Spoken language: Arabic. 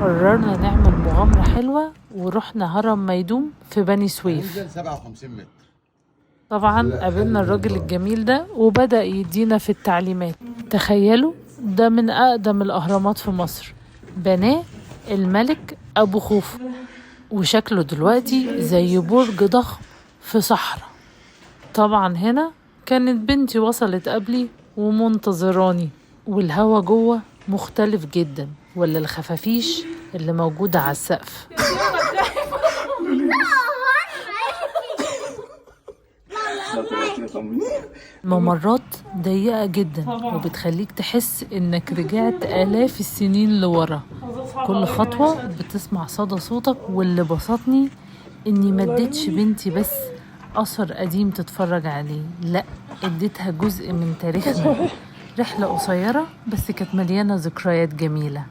قررنا نعمل مغامرة حلوة ورحنا هرم ميدوم في بني سويف. هننزل 57 متر. طبعا قابلنا الراجل الجميل ده وبدأ يدينا في التعليمات. تخيلوا ده من أقدم الأهرامات في مصر، بناه الملك أبو خوفو، وشكله دلوقتي زي برج ضخم في صحراء. طبعا هنا كانت بنتي وصلت قبلي ومنتظراني، والهوا جوه مختلف جدا ولا الخفافيش اللي موجودة على السقف. ممرات ضيقة جدا وبتخليك تحس انك رجعت آلاف السنين لورا. كل خطوة بتسمع صدى صوتك، واللي بسطني اني مدتش بنتي بس أثر قديم تتفرج عليه، لا اديتها جزء من تاريخنا. رحلة قصيرة بس كانت مليانة ذكريات جميلة.